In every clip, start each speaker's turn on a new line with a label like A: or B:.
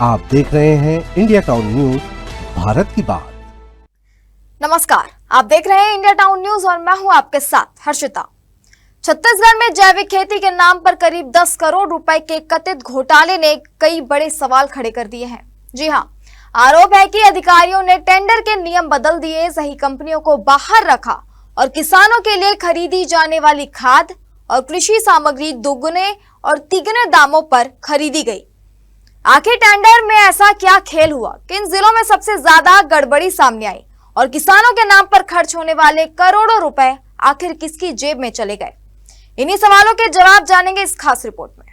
A: आप देख रहे हैं इंडिया टाउन न्यूज, भारत की बात।
B: नमस्कार, आप देख रहे हैं इंडिया टाउन न्यूज और मैं हूं आपके साथ हर्षिता। छत्तीसगढ़ में जैविक खेती के नाम पर करीब 10 करोड़ रुपए के कथित घोटाले ने कई बड़े सवाल खड़े कर दिए हैं। जी हां, आरोप है कि अधिकारियों ने टेंडर के नियम बदल दिए, सही कंपनियों को बाहर रखा और किसानों के लिए खरीदी जाने वाली खाद और कृषि सामग्री दोगुने और तिगुने दामों पर खरीदी गई। आखिर टेंडर में ऐसा क्या खेल हुआ? किन जिलों में सबसे ज्यादा गड़बड़ी सामने आई और किसानों के नाम पर खर्च होने वाले करोड़ों रुपए आखिर किसकी जेब में चले गए? इन्हीं सवालों के जवाब जानेंगे इस खास रिपोर्ट में।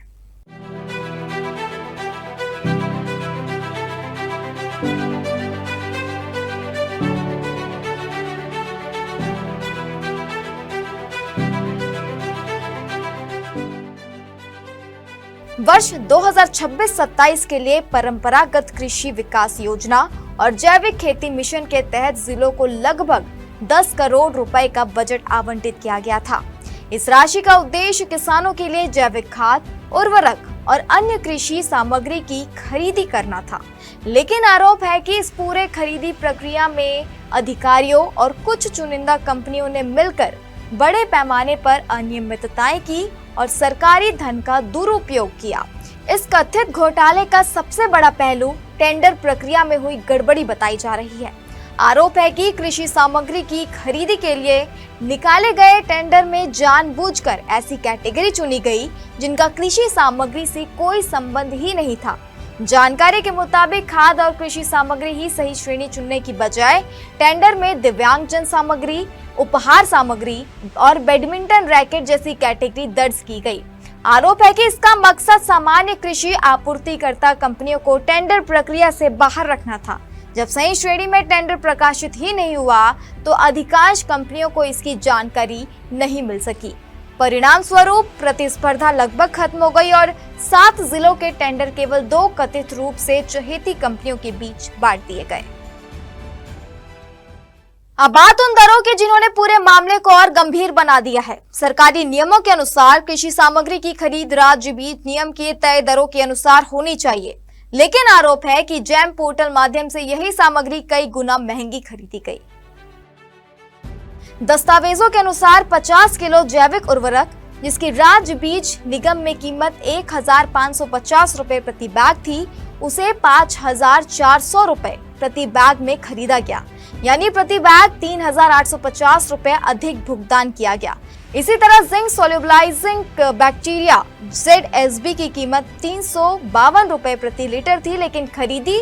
B: वर्ष 2026-27 के लिए परंपरागत कृषि विकास योजना और जैविक खेती मिशन के तहत जिलों को लगभग 10 करोड़ रुपए का बजट आवंटित किया गया था। इस राशि का उद्देश्य किसानों के लिए जैविक खाद, उर्वरक और अन्य कृषि सामग्री की खरीदी करना था। लेकिन आरोप है कि इस पूरे खरीदी प्रक्रिया में अधिकारियों और कुछ चुनिंदा कंपनियों ने मिलकर बड़े पैमाने पर अनियमितताएं की और सरकारी धन का दुरुपयोग किया। इस कथित घोटाले का सबसे बड़ा पहलू टेंडर प्रक्रिया में हुई गड़बड़ी बताई जा रही है। आरोप है कि कृषि सामग्री की खरीदी के लिए निकाले गए टेंडर में जानबूझकर ऐसी कैटेगरी चुनी गई जिनका कृषि सामग्री से कोई संबंध ही नहीं था। जानकारी के मुताबिक खाद और कृषि सामग्री ही सही श्रेणी चुनने की बजाय टेंडर में दिव्यांगजन सामग्री, उपहार सामग्री और बैडमिंटन रैकेट जैसी कैटेगरी दर्ज की गई। आरोप है कि इसका मकसद सामान्य कृषि आपूर्तिकर्ता कंपनियों को टेंडर प्रक्रिया से बाहर रखना था। जब सही श्रेणी में टेंडर प्रकाशित ही नहीं हुआ तो अधिकांश कंपनियों को इसकी जानकारी नहीं मिल सकी। परिणाम स्वरूप प्रतिस्पर्धा लगभग खत्म हो गई और 7 जिलों के टेंडर केवल 2 कथित रूप से चहेती कंपनियों के बीच बांट दिए गए। अब बात उन दरों की जिन्होंने पूरे मामले को और गंभीर बना दिया है। सरकारी नियमों के अनुसार कृषि सामग्री की खरीद राज्य बीच नियम के तय दरों के अनुसार होनी चाहिए, लेकिन आरोप है कि जैम पोर्टल माध्यम से यही सामग्री कई गुना महंगी खरीदी गई। दस्तावेजों के अनुसार 50 किलो जैविक उर्वरक जिसकी राज्य बीज निगम में कीमत 1550 रुपए प्रति बैग थी, उसे 5400 रुपए प्रति बैग में खरीदा गया, यानी प्रति बैग 3850 रुपए अधिक भुगतान किया गया। इसी तरह जिंक सोल्यूबलाइजिंग बैक्टीरिया ZSB की कीमत 352 रुपए प्रति लीटर थी, लेकिन खरीदी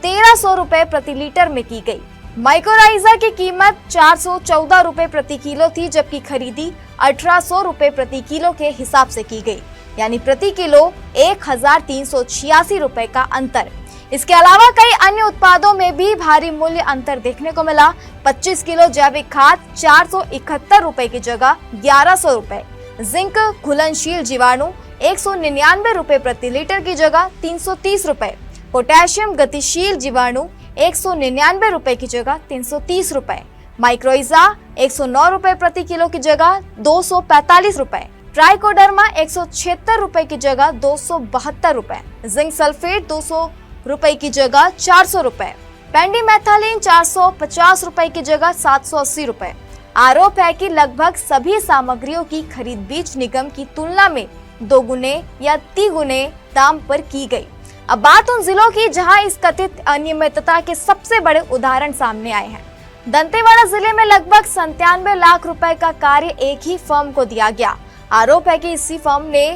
B: 1300 रुपए प्रति लीटर में की गई। माइक्रोराइजा की कीमत 414 रुपए प्रति किलो थी, जबकि खरीदी 1800 रुपए प्रति किलो के हिसाब से की गई, यानी प्रति किलो 1386 रुपए का अंतर। इसके अलावा कई अन्य उत्पादों में भी भारी मूल्य अंतर देखने को मिला। 25 किलो जैविक खाद 471 रुपए की जगह 1100 रुपए, जिंक घुलनशील जीवाणु 199 रुपए प्रति लीटर की जगह 330 रुपए, पोटेशियम गतिशील जीवाणु 199 रुपए की जगह 330 रुपए, माइक्रोइजा 109 रुपए प्रति किलो की जगह 245 रुपए, ट्राइकोडर्मा 176 रुपए की जगह 272 रुपए, जिंक सल्फेट 200 रुपए की जगह 400 रुपए, पेंडीमेथालिन 450 रुपए की जगह 780 रुपए। आरोप है कि लगभग सभी सामग्रियों की खरीद बीज निगम की तुलना में दोगुने या तिगुने दाम पर की गई। अब बात उन जिलों की जहां इस कथित अनियमितता के सबसे बड़े उदाहरण सामने आए हैं। दंतेवाड़ा जिले में लगभग 97 लाख रुपए का कार्य एक ही फर्म को दिया गया। आरोप है कि इसी फर्म ने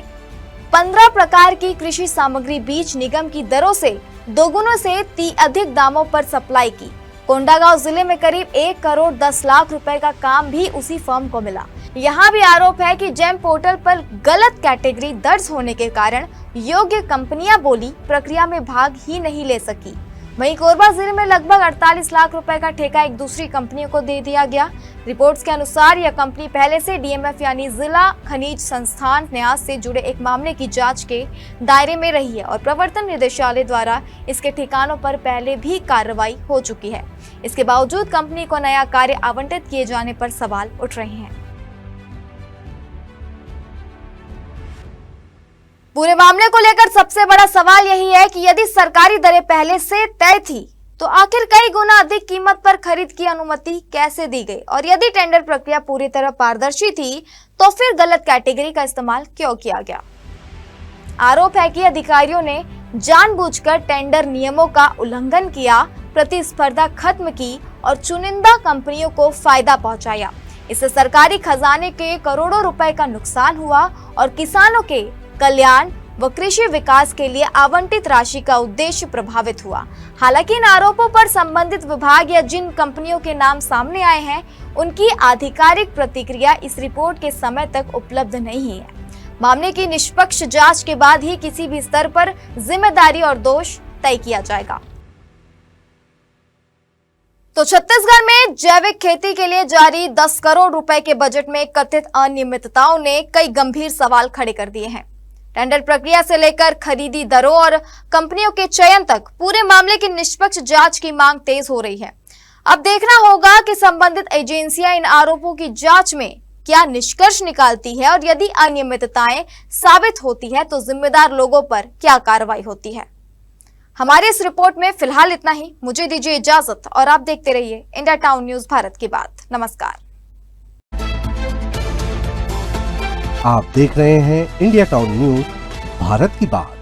B: 15 प्रकार की कृषि सामग्री बीज निगम की दरों से दोगुनों से अधिक दामों पर सप्लाई की। कोंडागांव जिले में करीब 1 करोड़ 10 लाख रुपए का काम भी उसी फर्म को मिला। यहाँ भी आरोप है कि जेम पोर्टल पर गलत कैटेगरी दर्ज होने के कारण योग्य कंपनियां बोली प्रक्रिया में भाग ही नहीं ले सकी। वहीं कोरबा जिले में लगभग 48 लाख रुपए का ठेका एक दूसरी कंपनियों को दे दिया गया। रिपोर्ट्स के अनुसार यह कंपनी पहले से DMF यानी जिला खनिज संस्थान न्यास से जुड़े एक मामले की जांच के दायरे में रही है और प्रवर्तन निदेशालय द्वारा इसके ठिकानों पर पहले भी कार्रवाई हो चुकी है। इसके बावजूद कंपनी को नया कार्य आवंटित किए जाने पर सवाल उठ रहे हैं। पूरे मामले को लेकर सबसे बड़ा सवाल यही है कि यदि सरकारी दरें पहले से तय थी तो आखिर कई गुना अधिक कीमत पर खरीद की अनुमति कैसे दी गई, और यदि टेंडर प्रक्रिया पूरी तरह पारदर्शी थी तो फिर गलत कैटेगरी का इस्तेमाल क्यों किया गया। आरोप है कि अधिकारियों ने जानबूझकर टेंडर नियमों का उल्लंघन किया, प्रतिस्पर्धा खत्म की और चुनिंदा कंपनियों को फायदा पहुंचाया। इससे सरकारी खजाने के करोड़ों रुपए का नुकसान हुआ और किसानों के कल्याण व कृषि विकास के लिए आवंटित राशि का उद्देश्य प्रभावित हुआ। हालांकि इन आरोपों पर संबंधित विभाग या जिन कंपनियों के नाम सामने आए हैं उनकी आधिकारिक प्रतिक्रिया इस रिपोर्ट के समय तक उपलब्ध नहीं है। मामले की निष्पक्ष जांच के बाद ही किसी भी स्तर पर जिम्मेदारी और दोष तय किया जाएगा। तो छत्तीसगढ़ में जैविक खेती के लिए जारी 10 करोड़ रुपए के बजट में कथित अनियमितताओं ने कई गंभीर सवाल खड़े कर दिए हैं। टेंडर प्रक्रिया से लेकर खरीदी दरों और कंपनियों के चयन तक पूरे मामले की निष्पक्ष जांच की मांग तेज हो रही है। अब देखना होगा कि संबंधित एजेंसियां इन आरोपों की जांच में क्या निष्कर्ष निकालती है और यदि अनियमितताएं साबित होती है तो जिम्मेदार लोगों पर क्या कार्रवाई होती है। हमारे इस रिपोर्ट में फिलहाल इतना ही। मुझे दीजिए इजाजत और आप देखते रहिए इंडिया टाउन न्यूज भारत की बात। नमस्कार।
A: आप देख रहे हैं इंडिया टाउन न्यूज भारत की बात।